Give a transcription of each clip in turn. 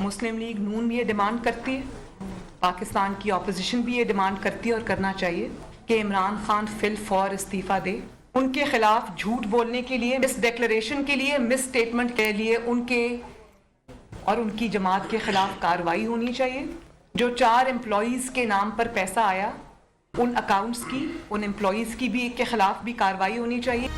مسلم league نون بھی یہ demand کرتی ہے, پاکستان کی اپوزیشن بھی یہ ڈیمانڈ کرتی ہے اور کرنا چاہیے کہ عمران خان فی الفور استعفیٰ دے. ان کے خلاف جھوٹ بولنے کے لیے, مس ڈیکلریشن کے لیے, مس اسٹیٹمنٹ کے لیے ان کے اور ان کی جماعت کے خلاف کارروائی ہونی چاہیے. جو 4 امپلائیز کے نام پر پیسہ آیا, ان اکاؤنٹس کی, ان امپلائیز کی بھی کے خلاف بھی کارروائی ہونی چاہیے.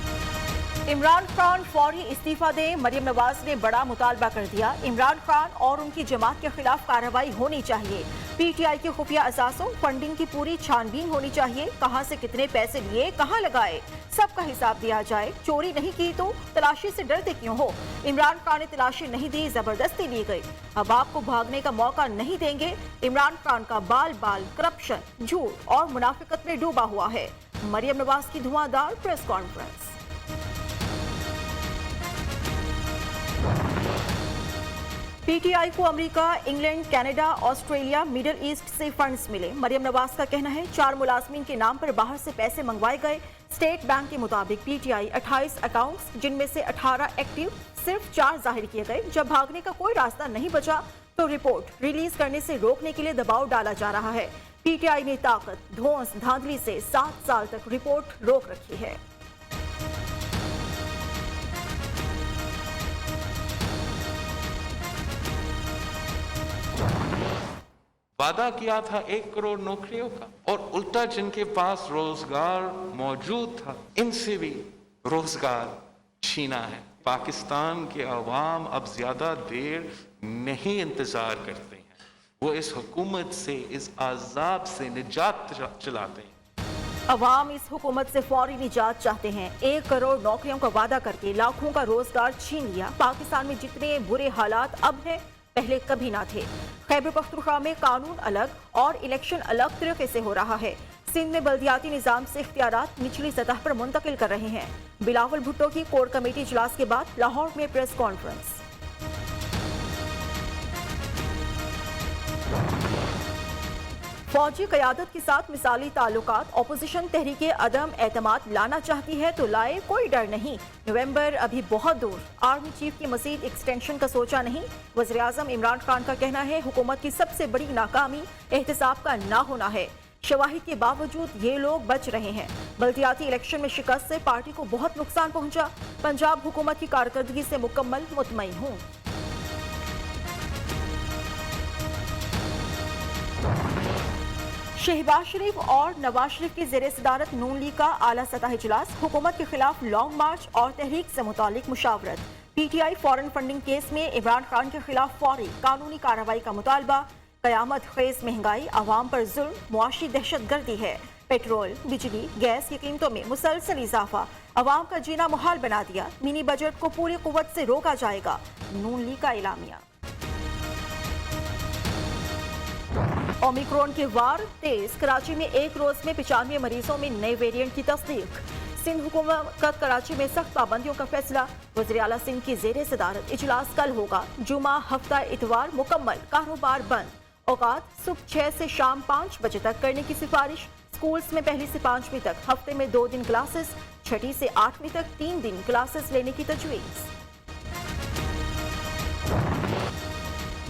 عمران خان فوری استعفیٰ دیں, مریم نواز نے بڑا مطالبہ کر دیا. عمران خان اور ان کی جماعت کے خلاف کارروائی ہونی چاہیے. پی ٹی آئی کے خفیہ اثاثوں, فنڈنگ کی پوری چھان بین ہونی چاہیے. کہاں سے کتنے پیسے لیے, کہاں لگائے, سب کا حساب دیا جائے. چوری نہیں کی تو تلاشی سے ڈرتے کیوں ہو؟ عمران خان نے تلاشی نہیں دی, زبردستی لی گئی. اب آپ کو بھاگنے کا موقع نہیں دیں گے. عمران خان کا بال بال کرپشن, جھوٹ اور منافقت میں ڈوبا ہوا ہے. مریم نواز کی دھواں دار press conference. P T I کو امریکہ, England, Canada, Australia, Middle East سے فنڈز ملے. مریم نواز کا کہنا ہے 4 ملازمین کے نام پر باہر سے پیسے منگوائے گئے. اسٹیٹ بینک کے مطابق پی ٹی آئی 28 اکاؤنٹس, جن میں سے 18 ایکٹیو, صرف 4 ظاہر کیے گئے. جب بھاگنے کا کوئی راستہ نہیں بچا تو رپورٹ ریلیز کرنے سے روکنے کے لیے دباؤ ڈالا جا رہا ہے. پی ٹی آئی نے طاقت, دھونس, دھاندلی سے 7 سال تک رپورٹ روک رکھی ہے. وعدہ کیا تھا 1 کروڑ نوکریوں کا, اور الٹا جن کے پاس روزگار موجود تھا ان سے بھی روزگار چھینا ہے. پاکستان کے عوام اب زیادہ دیر نہیں انتظار کرتے ہیں, وہ اس حکومت سے, اس عذاب سے نجات چلاتے ہیں. عوام اس حکومت سے فوری نجات چاہتے ہیں. 1 کروڑ نوکریوں کا وعدہ کر کے لاکھوں کا روزگار چھین لیا. پاکستان میں جتنے برے حالات اب ہیں پہلے کبھی نہ تھے. خیبر پختونخوا میں قانون الگ اور الیکشن الگ طریقے سے ہو رہا ہے. سندھ میں بلدیاتی نظام سے اختیارات نچلی سطح پر منتقل کر رہے ہیں. بلاول بھٹو کی کور کمیٹی اجلاس کے بعد لاہور میں پریس کانفرنس. فوجی قیادت کے ساتھ مثالی تعلقات, اپوزیشن تحریک عدم اعتماد لانا چاہتی ہے تو لائے, کوئی ڈر نہیں. نومبر ابھی بہت دور, آرمی چیف کی مزید ایکسٹینشن کا سوچا نہیں. وزیر اعظم عمران خان کا کہنا ہے حکومت کی سب سے بڑی ناکامی احتساب کا نہ ہونا ہے. شواہد کے باوجود یہ لوگ بچ رہے ہیں. بلدیاتی الیکشن میں شکست سے پارٹی کو بہت نقصان پہنچا. پنجاب حکومت کی کارکردگی سے مکمل مطمئن ہوں. شہباز شریف اور نواز شریف کی زیر صدارت نون لیگ کا اعلیٰ سطح اجلاس. حکومت کے خلاف لانگ مارچ اور تحریک سے متعلق مشاورت. پی ٹی آئی فورن فنڈنگ کیس میں عمران خان کے خلاف فوری قانونی کارروائی کا مطالبہ. قیامت خیز مہنگائی, عوام پر ظلم, معاشی دہشت گردی ہے. پیٹرول, بجلی, گیس کی قیمتوں میں مسلسل اضافہ عوام کا جینا محال بنا دیا. منی بجٹ کو پوری قوت سے روکا جائے گا, نون لیگ کا اعلامیہ. اومیکرون کے وار تیز, کراچی میں ایک روز میں 95 مریضوں میں نئے ویریئنٹ کی تصدیق. سندھ حکومت کراچی میں سخت پابندیوں کا فیصلہ. وزیر اعلیٰ سندھ کی زیر صدارت اجلاس کل ہوگا. جمعہ, ہفتہ اتوار مکمل, کاروبار بند. اوقات صبح 6 سے شام 5 بجے تک کرنے کی سفارش. سکولز میں 1 سے 5ویں تک ہفتے میں 2 دن کلاسز, 6 سے 8ویں تک 3 دن کلاسز لینے کی تجویز.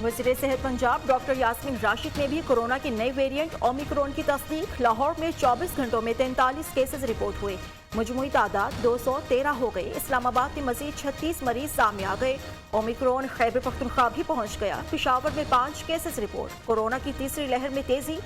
وزیر صحت پنجاب ڈاکٹر یاسمین راشد نے بھی کورونا کے نئے ویریئنٹ اومیکرون کی تصدیق. لاہور میں 24 گھنٹوں میں 43 کیسز رپورٹ ہوئے. مجموعی تعداد 213 ہو گئی. اسلام آباد میں مزید 36 مریض سامنے آ گئے. اومیکرون خیبر پختونخوا بھی پہنچ گیا. پشاور میں 5 کیسز رپورٹ. کورونا کی تیسری لہر میں تیزی,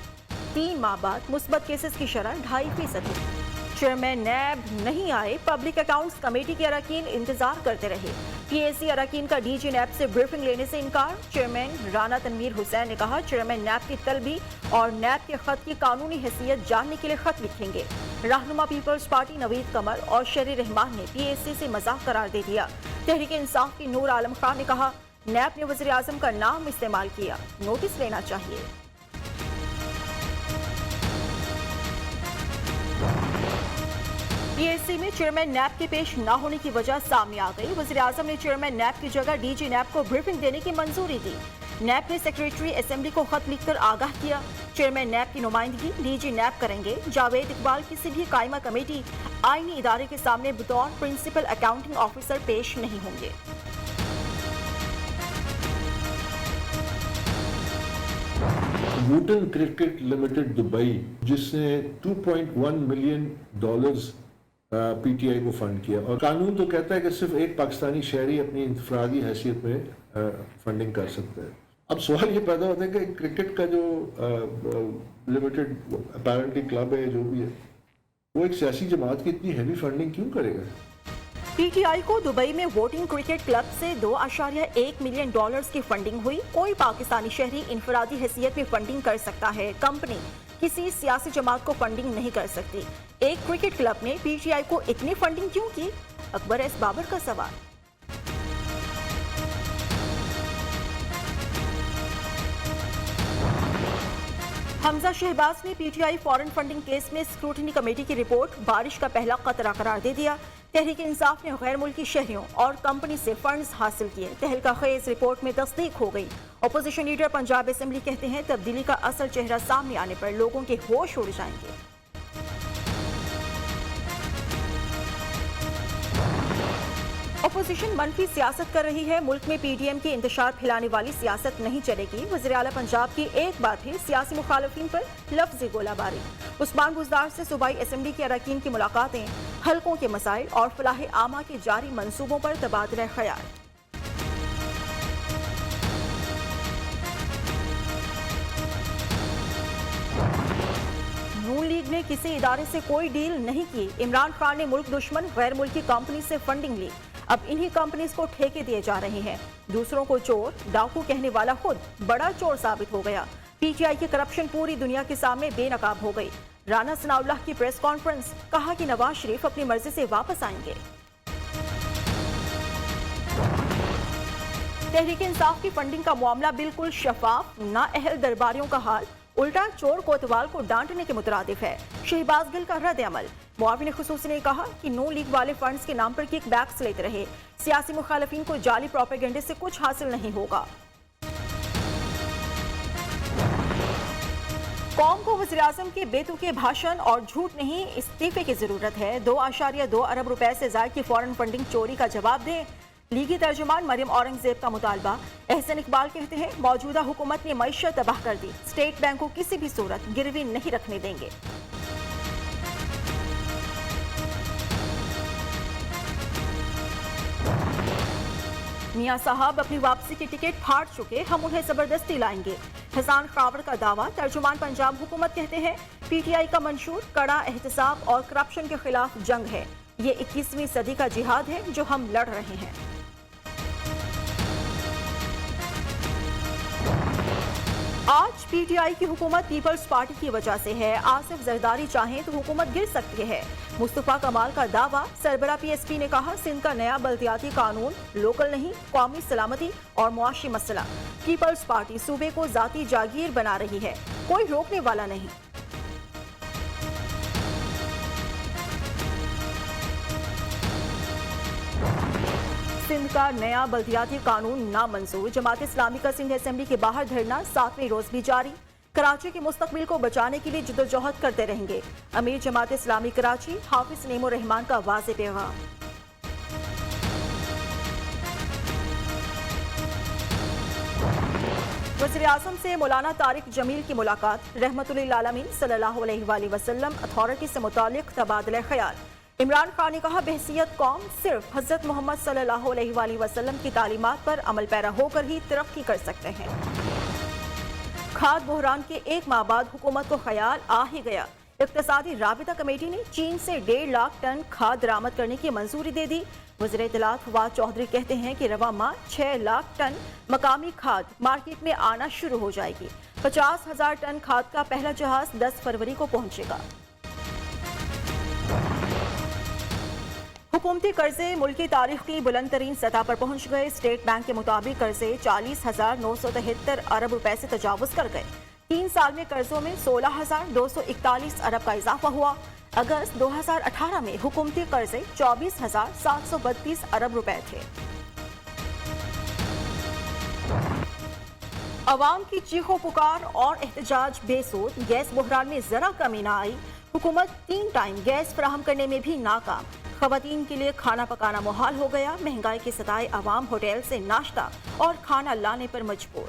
3 ماہ بعد مثبت کیسز کی شرح 2.5%. چیئرمین نیب نہیں آئے. پبلک اکاؤنٹس کمیٹی کے اراکین انتظار کرتے رہے. پی اے سی اراکین کا ڈی جی نیب سے بریفنگ لینے سے انکار. چیئرمین رانا تنویر حسین نے کہا چیئرمین نیب کی طلبی اور نیب کے خط کی قانونی حیثیت جاننے کے لیے خط لکھیں گے. رہنما پیپلز پارٹی نوید قمر اور شری رحمان نے پی اے سی سے مذاق قرار دے دیا. تحریک انصاف کی نور عالم خان نے کہا نیب نے وزیر اعظم کا نام استعمال کیا, نوٹس لینا چاہیے. پی ایس سی میں چیئرمین نیب کے پیش نہ ہونے کی وجہ سامنے آ گئی. وزیر اعظم نے چیئرمین نیب کی جگہ ڈی جی نیب کو بریفنگ دینے کی منظوری دی. نیب نے سیکریٹری اسمبلی کو خط لکھ کر آگاہ کیا. چیئرمین نیب کی نمائندگی ڈی جی نیب کریں گے. جاوید اقبال کسی بھی قائمہ کمیٹی آئینی ادارے کے سامنے بطور پرنسپل اکاؤنٹنگ آفیسر پیش نہیں ہوں گے. ووٹن کرکٹ لمیٹڈ دبئی جس نے $2.1 ملین پی ٹی آئی کو فنڈ کیا، اور قانون تو کہتا ہے کہ صرف ایک پاکستانی شہری اپنی انفرادی حیثیت میں فنڈنگ کر سکتا ہے۔ اب سوال یہ پیدا ہوتا ہے کہ کرکٹ کا جو لمیٹڈ اپیرنٹلی کلب ہے جو بھی ہے، وہ ایک سیاسی جماعت کی اتنی ہیوی فنڈنگ کیوں کرے گا؟ پی ٹی آئی کو دبئی میں ووٹنگ کرکٹ کلب سے $2.1 ملین کی فنڈنگ ہوئی۔ کوئی پاکستانی شہری انفرادی حیثیت میں فنڈنگ کر سکتا ہے، کمپنی کسی سیاسی جماعت کو فنڈنگ نہیں کر سکتی۔ ایک کرکٹ کلب نے پی ٹی آئی کو اتنی فنڈنگ کیوں کی؟ اکبر ایس بابر کا سوال۔ حمزہ شہباز نے پی ٹی آئی فورن فنڈنگ کیس میں اسکروٹنی کمیٹی کی رپورٹ بارش کا پہلا قطرہ قرار دے دیا۔ تحریک انصاف نے غیر ملکی شہریوں اور کمپنی سے فنڈز حاصل کیے، تہلکہ خیز رپورٹ میں تصدیق ہو گئی۔ اپوزیشن لیڈر پنجاب اسمبلی کہتے ہیں تبدیلی کا اصل چہرہ سامنے آنے پر لوگوں کے ہوش اڑ جائیں گے۔ اپوزیشن منفی سیاست کر رہی ہے، ملک میں پی ڈی ایم کی انتشار پھیلانے والی سیاست نہیں چلے گی۔ وزیر اعلیٰ پنجاب کی ایک بار پھر سیاسی مخالفین پر لفظی گولہ باری۔ عثمان بزدار سے صوبائی اسمبلی کے اراکین کی ملاقاتیں، حلقوں کے مسائل اور فلاح عامہ کے جاری منصوبوں پر تبادلہ خیال۔ نون لیگ نے کسی ادارے سے کوئی ڈیل نہیں کی، عمران خان نے ملک دشمن غیر ملکی کمپنی سے فنڈنگ لی، اب انہی کمپنیز کو ٹھیکے دیے جا رہے ہیں۔ دوسروں کو چور ڈاکو کہنے والا خود بڑا چور ثابت ہو گیا۔ پی ٹی آئی کی کرپشن پوری دنیا کے سامنے بے نقاب ہو گئی۔ رانا ثناء اللہ کی پریس کانفرنس، کہا کہ نواز شریف اپنی مرضی سے واپس آئیں گے۔ تحریک انصاف کی فنڈنگ کا معاملہ بالکل شفاف، نااہل درباریوں کا حال الٹا چور کوتوال کو ڈانٹنے کے مترادف ہے۔ شہباز گل کا رد عمل، معاون خصوصی نے کہا کہ نون لیگ والے فنڈز کے نام پر کک بیکس لیتے رہے، سیاسی مخالفین کو جعلی پروپیگنڈے سے کچھ حاصل نہیں ہوگا۔ قوم کو وزیراعظم کے بے تکے بھاشن اور جھوٹ نہیں، استعفے کی ضرورت ہے۔ 2.2 ارب روپے سے زائد کی فورن فنڈنگ چوری کا جواب دیں، لیگی ترجمان مریم اورنگزیب کا مطالبہ۔ احسن اقبال کہتے ہیں موجودہ حکومت نے معیشت تباہ کر دی، اسٹیٹ بینک کو کسی بھی صورت گروی نہیں رکھنے دیں گے۔ میاں صاحب اپنی واپسی کی ٹکٹ پھاڑ چکے، ہم انہیں زبردستی لائیں گے، حسان خاور کا دعویٰ۔ ترجمان پنجاب حکومت کہتے ہیں پی ٹی آئی کا منشور کڑا احتساب اور کرپشن کے خلاف جنگ ہے، یہ 21ویں صدی کا جہاد ہے جو ہم لڑ رہے ہیں۔ آج پی ٹی آئی کی حکومت پیپلز پارٹی کی وجہ سے ہے، آصف زرداری چاہیں تو حکومت گر سکتی ہے۔ مصطفیٰ کمال کا دعویٰ، سربراہ پی ایس پی نے کہا سندھ کا نیا بلدیاتی قانون لوکل نہیں، قومی سلامتی اور معاشی مسئلہ۔ پیپلز پارٹی صوبے کو ذاتی جاگیر بنا رہی ہے، کوئی روکنے والا نہیں۔ سندھ کا نیا بلدیاتی قانون نامنظور، جماعت اسلامی کا سندھ اسمبلی کے باہر دھرنا 7ویں روز بھی جاری۔ کراچی کے مستقبل کو بچانے کے لیے جدوجہد کرتے رہیں گے، امیر جماعت اسلامی کراچی حافظ نعیم الرحمان کا واضح پیغام۔ وزیر اعظم سے مولانا طارق جمیل کی ملاقات، رحمت للعالمین صلی اللہ علیہ وآلہ وسلم اتھارٹی سے متعلق تبادلہ خیال۔ عمران خان نے کہا بحیثیت قوم صرف حضرت محمد صلی اللہ علیہ وآلہ وسلم کی تعلیمات پر عمل پیرا ہو کر ہی ترقی کر سکتے ہیں۔ کھاد بحران کے 1 ماہ بعد حکومت کو خیال آ ہی گیا، اقتصادی رابطہ کمیٹی نے چین سے 1.5 لاکھ ٹن کھاد درآمد کرنے کی منظوری دے دی۔ وزیر اطلاعات فواد چودھری کہتے ہیں کہ رواں ماہ 6 لاکھ ٹن مقامی کھاد مارکیٹ میں آنا شروع ہو جائے گی۔ 50,000 ٹن کھاد کا پہلا جہاز 10 فروری کو پہنچے گا۔ حکومتی قرضے ملکی تاریخ کی بلند ترین سطح پر پہنچ گئے۔ اسٹیٹ بینک کے مطابق قرضے 40,973 ارب روپے سے تجاوز کر گئے۔ 3 سال میں قرضوں میں 16,241 ارب کا اضافہ ہوا۔ اگست 2018 میں حکومتی قرضے 24,732 ارب روپے تھے۔ عوام کی چیخو پکار اور احتجاج بے سود، گیس بحران میں ذرا کمی نہ آئی، حکومت 3 ٹائم گیس فراہم کرنے میں بھی ناکام۔ خواتین کے لیے کھانا پکانا محال ہو گیا، مہنگائی کے ستائے عوام ہوٹل سے ناشتہ اور کھانا لانے پر مجبور۔